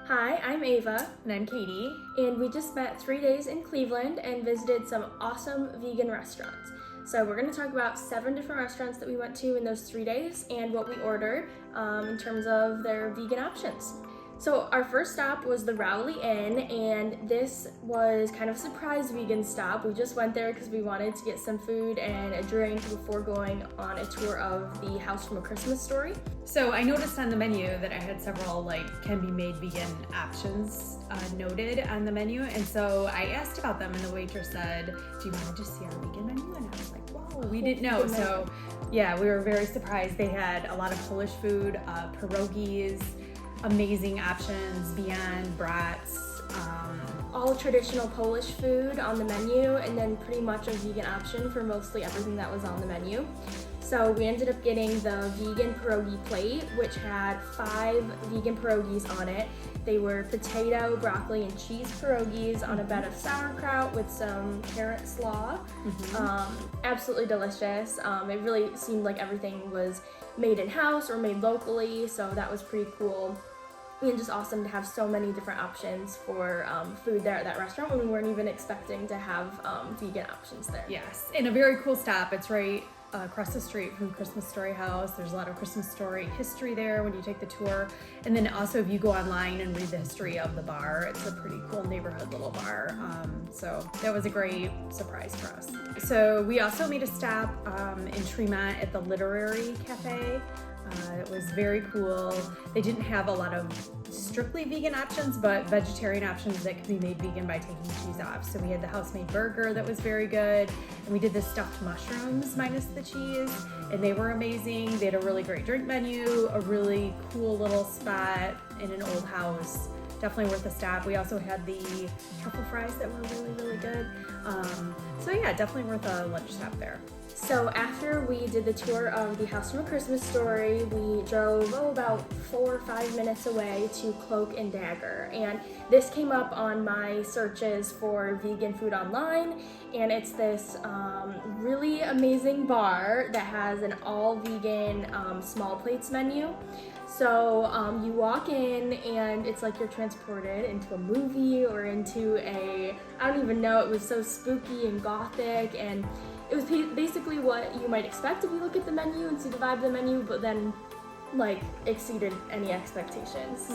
Hi, I'm Ava, And I'm Katie. and we just spent 3 days in Cleveland and visited some awesome vegan restaurants. So we're going to talk about 7 different restaurants that we went to in those 3 days and what we ordered in terms of their vegan options. So our first stop was the Rowley Inn, and this was kind of a surprise vegan stop. We just went there because we wanted to get some food and a drink before going on a tour of the House from A Christmas Story. So I noticed on the menu that I had several can be made vegan options noted on the menu, and so I asked about them, and the waitress said, "Do you want to just see our vegan menu?" And I was like, "Whoa, we didn't know." So yeah, we were very surprised. They had a lot of Polish food, pierogies, amazing options, beyond brats. All traditional Polish food on the menu, and then pretty much a vegan option for mostly everything that was on the menu. So we ended up getting the vegan pierogi plate, which had 5 vegan pierogies on it. They were potato, broccoli, and cheese pierogies on a bed of sauerkraut with some carrot slaw. Absolutely delicious. It really seemed like everything was made in-house or made locally, so that was pretty cool. And just awesome to have so many different options for food there at that restaurant when we weren't even expecting to have vegan options there. Yes, and a very cool stop. It's right across the street from Christmas Story House. There's a lot of Christmas Story history there when you take the tour. And then also if you go online and read the history of the bar, it's a pretty cool neighborhood little bar. So that was a great surprise for us. So we also made a stop in Tremont at the Literary Cafe. It was very cool. They didn't have a lot of strictly vegan options, but vegetarian options that could be made vegan by taking cheese off. So we had the house-made burger that was very good, and we did the stuffed mushrooms minus the cheese, and they were amazing. They had a really great drink menu, a really cool little spot in an old house. Definitely worth a stop. We also had the truffle fries that were really, really good. So yeah, definitely worth a lunch stop there. So after we did the tour of the House from A Christmas Story, we drove about 4 or 5 minutes away to Cloak and Dagger. And this came up on my searches for vegan food online, and it's this really amazing bar that has an all vegan small plates menu. So you walk in and it's like you're transported into a movie or into I don't even know, it was so spooky and gothic, and it was basically what you might expect if you look at the menu and see the vibe of the menu, but then exceeded any expectations.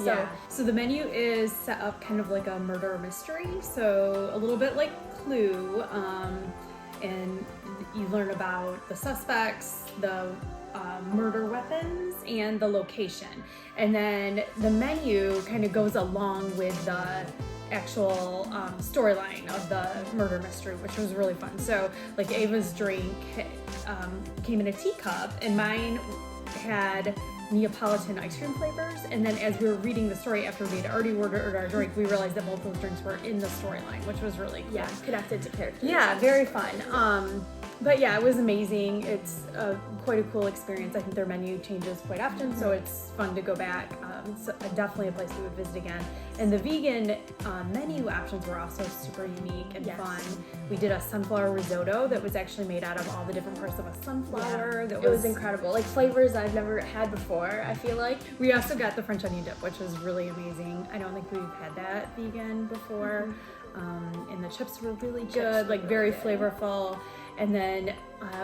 So the menu is set up kind of like a murder mystery, so a little bit like Clue, and you learn about the suspects, the murder weapons, and the location. And then the menu kind of goes along with the actual storyline of the murder mystery, which was really fun. So Ava's drink came in a teacup, and mine had Neapolitan ice cream flavors. And then as we were reading the story after we had already ordered our drink, we realized that both those drinks were in the storyline, which was really cool. Yeah, connected to characters. Yeah, very fun. But yeah, it was amazing. It's quite a cool experience. I think their menu changes quite often, so it's fun to go back. It's definitely a place we would visit again. And the vegan menu options were also super unique and fun. We did a sunflower risotto that was actually made out of all the different parts of a sunflower. Yeah, it was incredible. Flavors I've never had before, I feel like. We also got the French onion dip, which was really amazing. I don't think we've had that vegan before. And the chips were really good, very flavorful. And then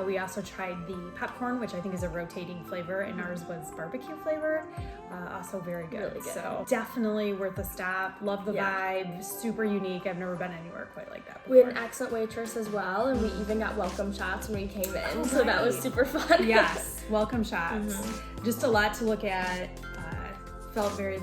we also tried the popcorn, which I think is a rotating flavor, and ours was barbecue flavor. Also very good. Really good. So definitely worth a stop. Love the vibe. Super unique. I've never been anywhere quite like that before. We had an excellent waitress as well, and we even got welcome shots when we came in, so that was super fun. Yes, welcome shots. Just a lot to look at. Felt very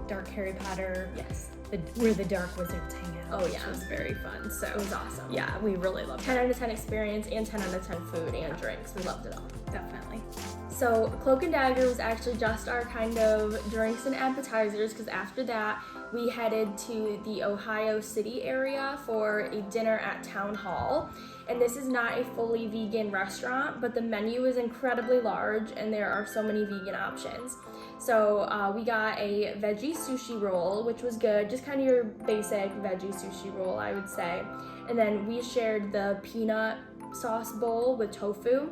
dark Harry Potter. Yes. Where the dark wizards hang out. Oh yeah. Which was very fun. So it was awesome. Yeah, we really loved it. 10 out of 10 experience and 10 out of 10 food and drinks. We loved it all. Definitely. So Cloak and Dagger was actually just our kind of drinks and appetizers, because after that we headed to the Ohio City area for a dinner at TownHall. And this is not a fully vegan restaurant, but the menu is incredibly large and there are so many vegan options. So we got a veggie sushi roll, which was good, just kind of your basic veggie sushi roll, I would say. And then we shared the peanut sauce bowl with tofu,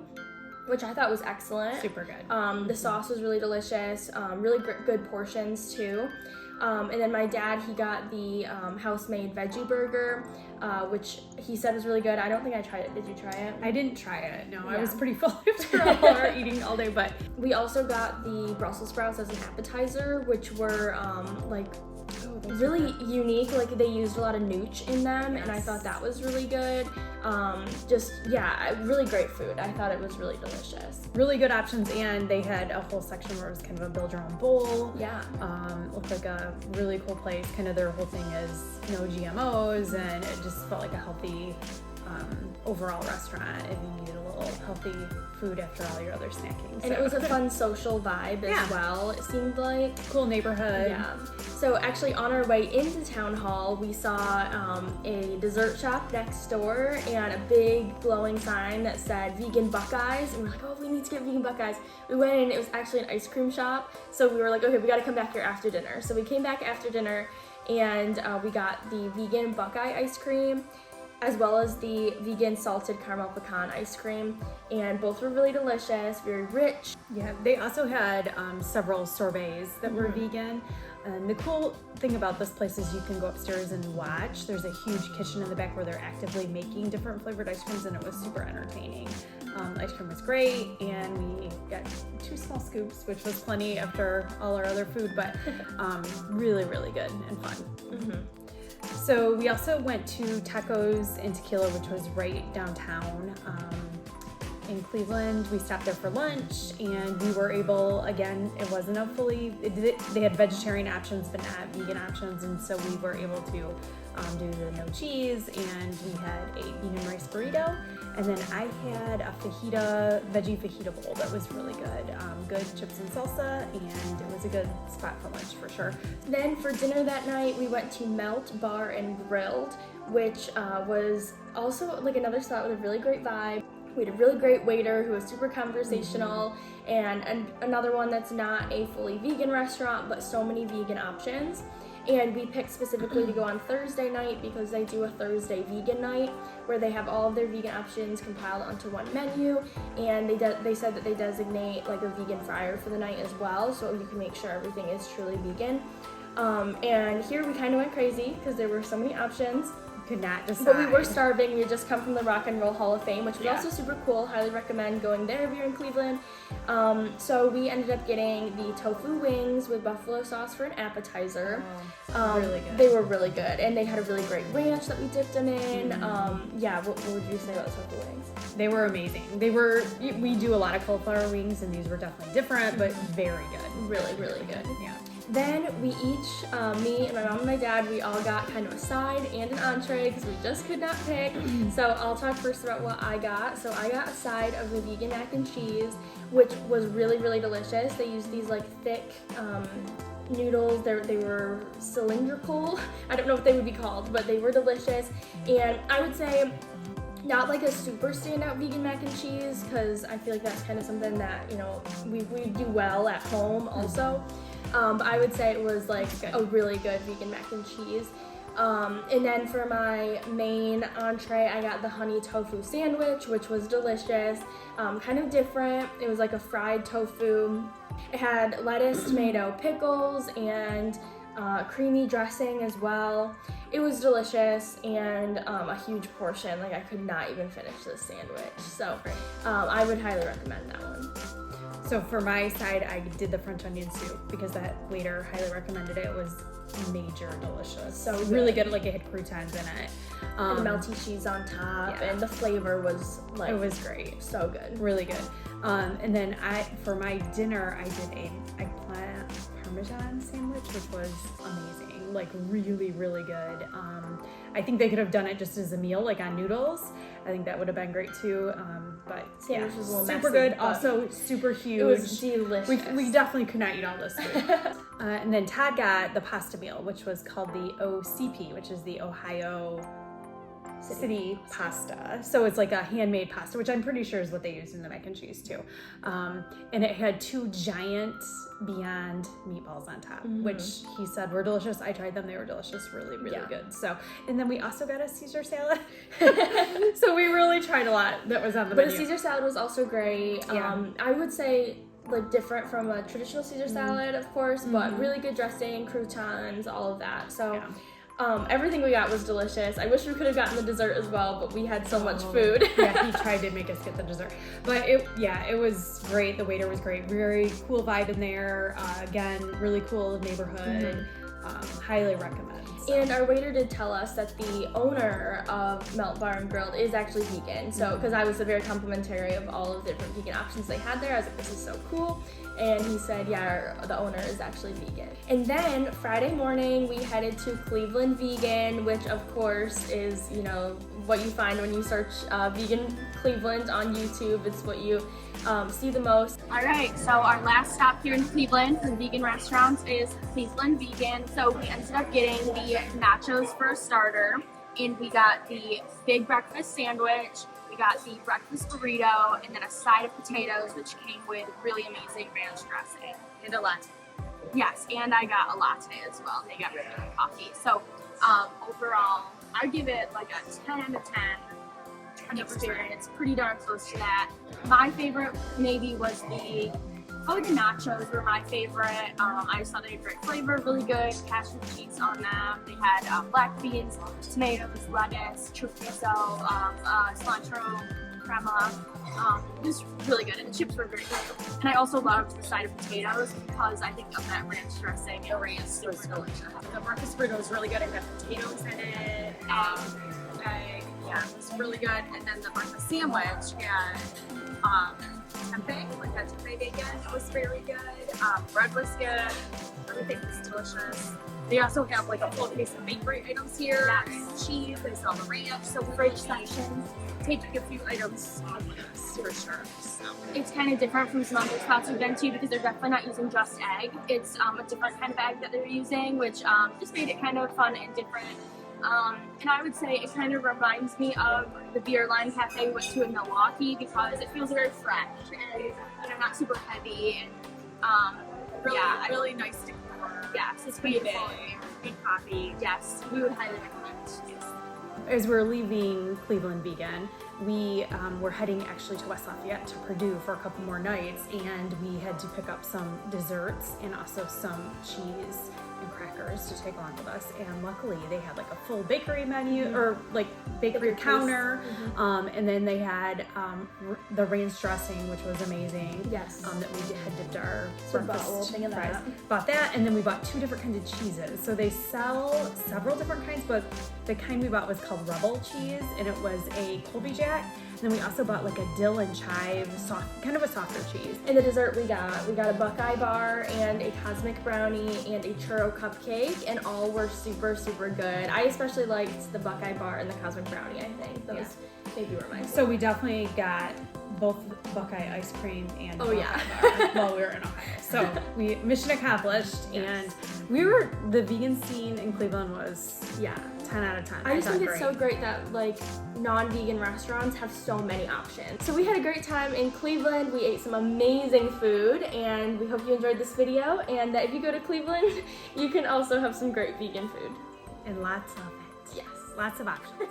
which I thought was excellent. Super good. The sauce was really delicious, really good portions too. And then my dad, he got the house-made veggie burger, which he said was really good. I don't think I tried it. Did you try it? I didn't try it. No, Yeah. I was pretty full after all our eating all day, but We also got the Brussels sprouts as an appetizer, which were really unique. Like they used a lot of nooch in them, and I thought that was really good. Really great food. I thought it was really delicious. really good options, and they had a whole section where it was kind of a build your own bowl. Yeah. Looked like a really cool place. Kind of their whole thing is no GMOs, and it just felt like a healthy overall restaurant if you needed a little healthy food after all your other snacking. And it was a fun social vibe Yeah. as well, it seemed like. cool neighborhood. Yeah. So actually on our way into TownHall, we saw a dessert shop next door and a big glowing sign that said vegan Buckeyes. And we're like, oh, we need to get vegan Buckeyes. We went in, it was actually an ice cream shop. So we were like, okay, we got to come back here after dinner. So we came back after dinner and we got the vegan Buckeye ice cream, as well as the vegan salted caramel pecan ice cream, and both were really delicious, very rich. Yeah, they also had several sorbets that were vegan. And the cool thing about this place is you can go upstairs and watch. There's a huge kitchen in the back where they're actively making different flavored ice creams, and it was super entertaining. Ice cream was great, and we got 2 small scoops, which was plenty after all our other food, but really, really good and fun. So we also went to Tacos and Tequila, which was right downtown in Cleveland. We stopped there for lunch, and we were able, again, it wasn't a fully, they had vegetarian options but not vegan options, and so we were able to do the no cheese, and we had a bean and rice burrito, and then I had a veggie fajita bowl that was really good. Good chips and salsa, and it was a good spot for lunch for sure. Then for dinner that night, we went to Melt Bar and Grilled, which was also like another spot with a really great vibe. We had a really great waiter who was super conversational, and another one that's not a fully vegan restaurant, but so many vegan options. And we picked specifically to go on Thursday night because they do a Thursday vegan night where they have all of their vegan options compiled onto one menu, and they said that they designate like a vegan fryer for the night as well, so you can make sure everything is truly vegan. And here we kind of went crazy because there were so many options. Could not decide. But we were starving. We had just come from the Rock and Roll Hall of Fame, which was Yeah. also super cool. Highly recommend going there if you're in Cleveland. So we ended up getting the tofu wings with buffalo sauce for an appetizer. Really good. They were really good, and they had a really great ranch that we dipped them in. What would you say about the tofu wings? They were amazing. We do a lot of cauliflower wings, and these were definitely different, but very good. Really, really good. Yeah. Then we each, me and my mom and my dad, we all got kind of a side and an entree because we just could not pick. So I'll talk first about what I got. So I got a side of the vegan mac and cheese, which was really, really delicious. They used these like thick noodles. They were cylindrical. I don't know what they would be called, but they were delicious. And I would say not like a super standout vegan mac and cheese, because I feel like that's kind of something that, you know, we do well at home also. But I would say it was like a really good vegan mac and cheese. And then for my main entree, I got the honey tofu sandwich, which was delicious, kind of different. It was like a fried tofu. It had lettuce, tomato, pickles, and creamy dressing as well. It was delicious, and a huge portion. Like I could not even finish this sandwich. So I would highly recommend that one. So for my side, I did the French onion soup because that waiter highly recommended it. It was major delicious. So really good. Like it had croutons in it. And melty cheese on top, yeah. and the flavor was like, it was great. so good. Really good. And then for my dinner, I did a eggplant parmesan sandwich, which was amazing. Like really, really good. I think they could have done it just as a meal, like on noodles. I think that would have been great too. But Sandwich was a little super messy, good. but Also super huge. It was delicious. We definitely could not eat all this food. And then Todd got the pasta meal, which was called the OCP, which is the Ohio City pasta. So it's like a handmade pasta, which I'm pretty sure is what they use in the mac and cheese too. And it had 2 giant Beyond meatballs on top, which he said were delicious. I tried them. They were delicious. Really, really good. So, and then we also got a Caesar salad. So we really tried a lot that was on the menu. But the Caesar salad was also great. Yeah. I would say like different from a traditional Caesar salad, of course, but really good dressing, croutons, all of that. So everything we got was delicious. I wish we could have gotten the dessert as well, but we had so much food. Yeah, he tried to make us get the dessert, but it was great. The waiter was great. Very cool vibe in there. Again, really cool neighborhood. Highly recommend. So. And our waiter did tell us that the owner of Melt Bar and Grilled is actually vegan. So, because I was very complimentary of all of the different vegan options they had there, I was like, this is so cool. And he said, yeah, the owner is actually vegan. And then Friday morning, we headed to Cleveland Vegan, which of course is, you know, what you find when you search vegan Cleveland on YouTube. It's what you see the most. All right, so our last stop here in Cleveland for vegan restaurants is Cleveland Vegan. So we ended up getting the nachos for a starter, and we got the big breakfast sandwich, we got the breakfast burrito, and then a side of potatoes, which came with really amazing ranch dressing. And a latte. Yes, and I got a latte as well. They got regular coffee. So overall, I give it like a 10 out of 10. Experience, pretty darn close to that. My favorite maybe was the nachos were my favorite. I just thought they had great flavor, really good cashew cheese on them. They had black beans, tomatoes, lettuce, chorizo, cilantro, crema. It was really good, and the chips were great. And I also loved the side of potatoes because I think of that ranch dressing. The ranch was delicious. The breakfast burrito was really good. It had potatoes in it. Yeah, it was really good. And then the breakfast sandwich had tempeh, like that tempeh bacon was very good. Bread was good. Everything was delicious. They also have like a full case of bakery items here. Yes. Cheese, they sell the ranch, so fridge sections. Taking a few items for sure. So it's kind of different from some other spots we've been to because they're definitely not using just egg. It's a different kind of egg that they're using, which just made it kind of fun and different. And I would say it kind of reminds me of the Beer Line Cafe we went to in Milwaukee because it feels very fresh and not super heavy and really nice decor. Yes, it's beautiful. Good coffee. Yes, we would highly recommend. Yes. As we're leaving Cleveland Vegan, we were heading actually to West Lafayette to Purdue for a couple more nights, and we had to pick up some desserts and also some cheese and crackers to take along with us. And luckily they had like a full bakery menu or like bakery counter, and then they had the ranch dressing, which was amazing. Yes. That we had dipped our breakfast thing in fries. Bought that, and then we bought 2 different kinds of cheeses. So they sell several different kinds, but the kind we bought was called Rebel cheese, and it was a Colby Jack. And then we also bought like a dill and chive, kind of a softer cheese. And the dessert we got a Buckeye bar and a cosmic brownie and a churro cupcake, and all were super, super good. I especially liked the Buckeye bar and the cosmic brownie, I think. Those maybe were my favorite. So we definitely got both Buckeye ice cream and Buckeye bar while we were in Ohio. So we mission accomplished, and the vegan scene in Cleveland was 10 out of 10. I just think it's so great that like non-vegan restaurants have so many options. So we had a great time in Cleveland. We ate some amazing food, and we hope you enjoyed this video, and that if you go to Cleveland, you can also have some great vegan food. And lots of it. Yes. Lots of options.